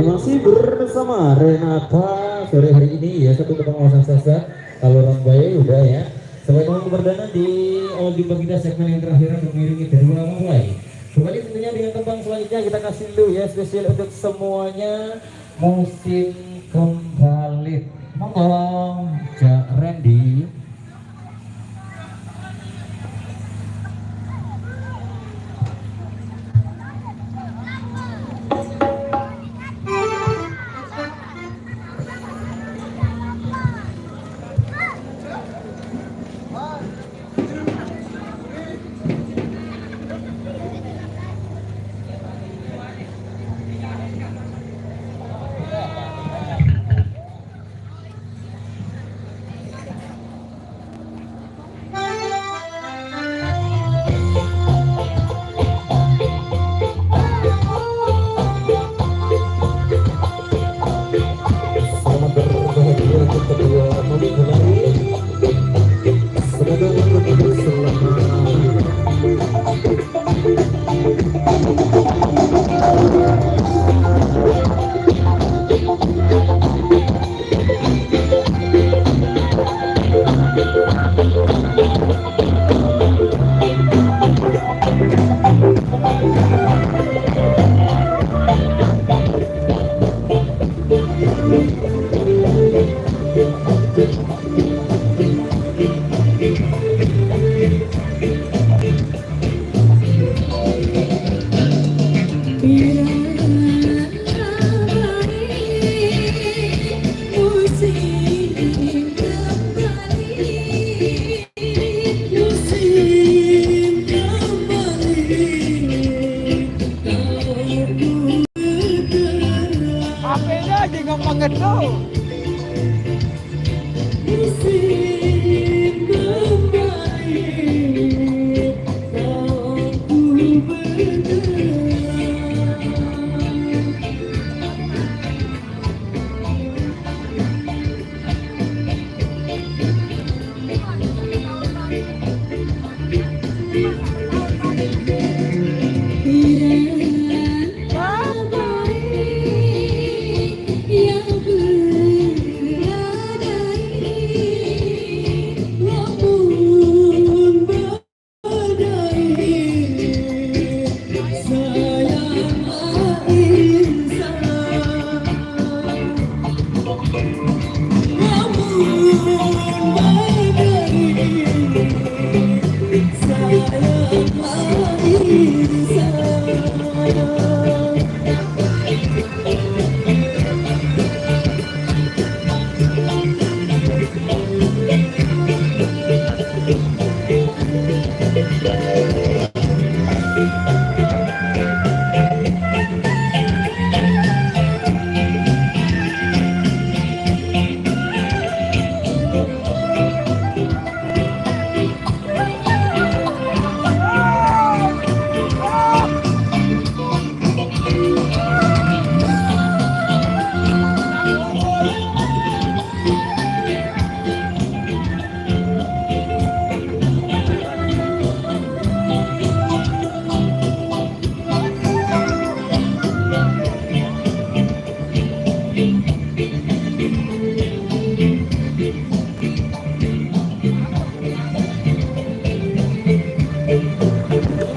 Masih bersama Renata sore hari ini ya, satu pengawasan sasa kalau Rambaya udah ya. Sebagai panggung perdana di Audio kita segmen yang terakhir untuk mengiringi kedua mulai. Kembali tentunya dengan tembang selanjutnya kita kasih dulu ya, spesial untuk semuanya musim kembali. Monggo Cak Randy.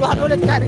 Waduh, udah cari.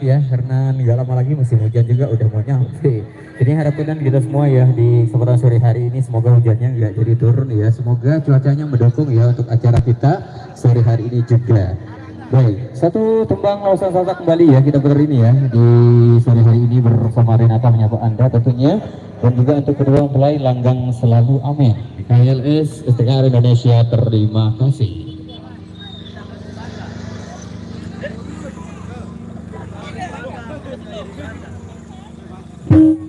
ya, karena nggak lama lagi musim hujan juga udah mau nyampe. Jadi harapkan kita semua ya di kesempatan sore hari ini semoga hujannya nggak jadi turun ya. Semoga cuacanya mendukung ya untuk acara kita sore hari ini juga. Baik, satu tembang Lausan Salsa kembali ya kita putar ini ya di sore hari ini bersama Renata menyapa Anda tentunya, dan juga untuk kedua mempelai Langgang Selalu Amin KLS STKR Indonesia, terima kasih.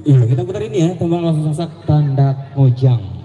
Iya, kita putar ini ya tembang Lausan Salsa Tanda Mojang.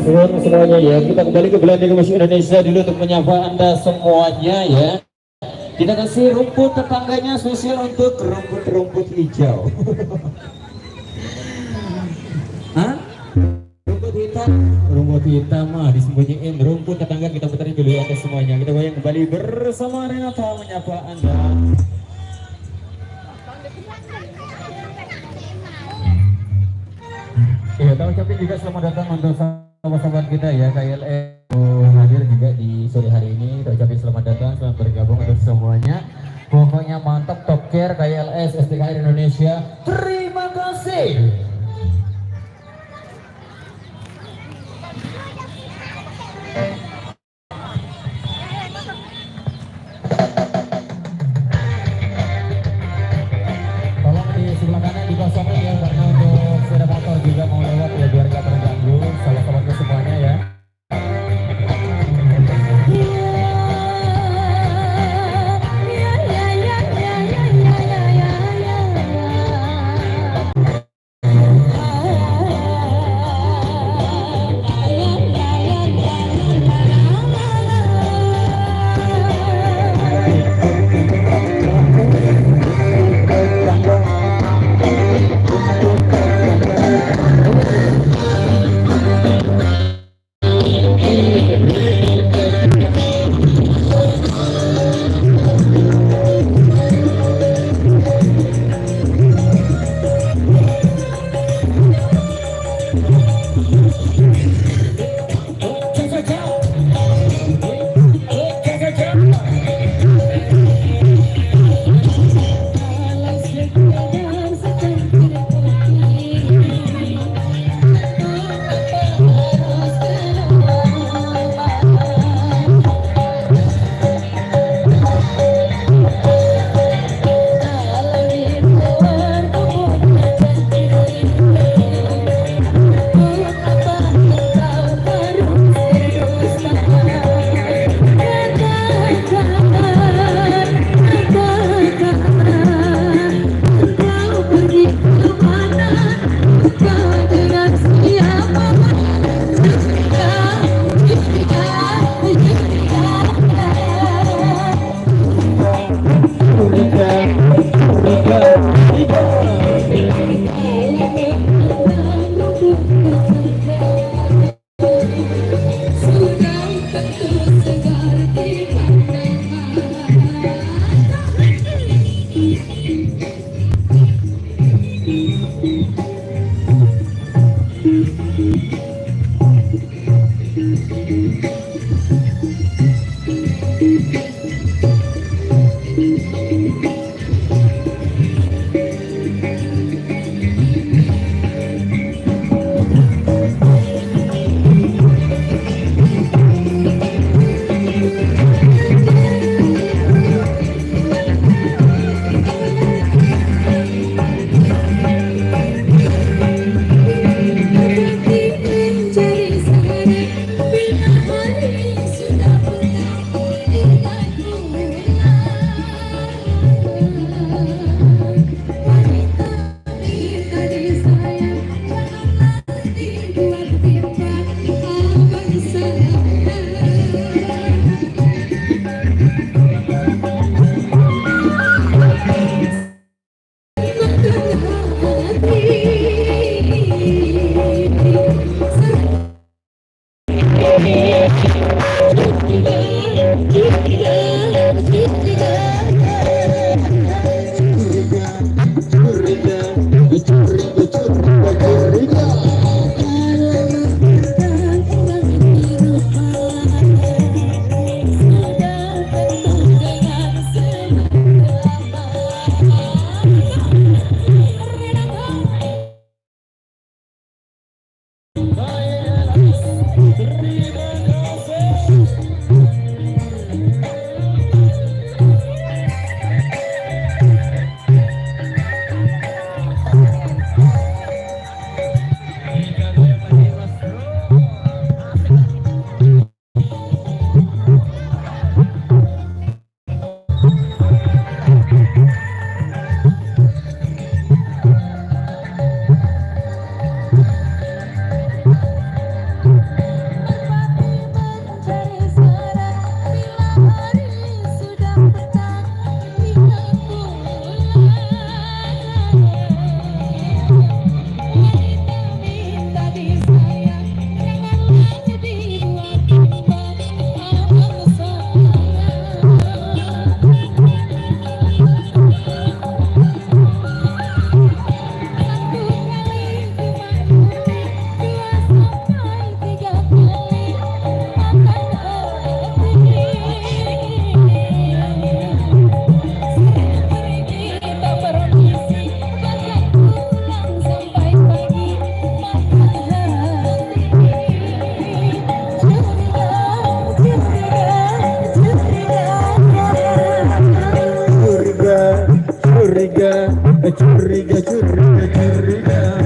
suwun semuanya ya. Kita kembali ke Belanda ke Musik Indonesia dulu untuk menyapa Anda semuanya ya. Kita kasih rumput tetangganya spesial untuk rumput-rumput hijau. Hah? Rumput hitam mah disembunyiin. Rumput tetangga kita puterin dulu ya semuanya. Kita goyang kembali bersama Renata menyapa Anda. Ya, kita ucapin juga selamat datang untuk sahabat-sahabat kita ya KLE hadir juga di sore hari ini. Kita ucapin selamat datang, selamat bergabung untuk semuanya. Pokoknya mantap, top care KLS STKR Indonesia. Terima kasih. Tolong di sebelah kanan dikosongin ya, karena untuk sepeda motor juga mau lewat ya, biar gak terganggu. Sahabat-sahabatku semuanya ya. curiga, curiga, curiga.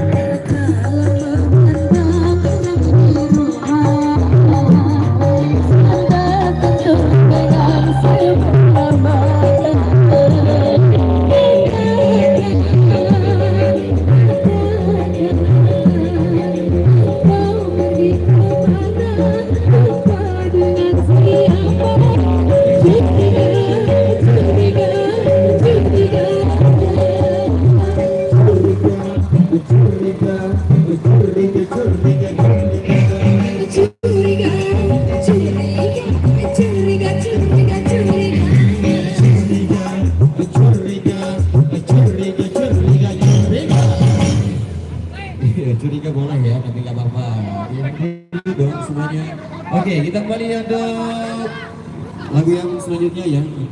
Curiga boleh ya, tapi nggak apa-apa. Yang dulu dong semuanya. Oke, kita kembali untuk lagu yang selanjutnya ya.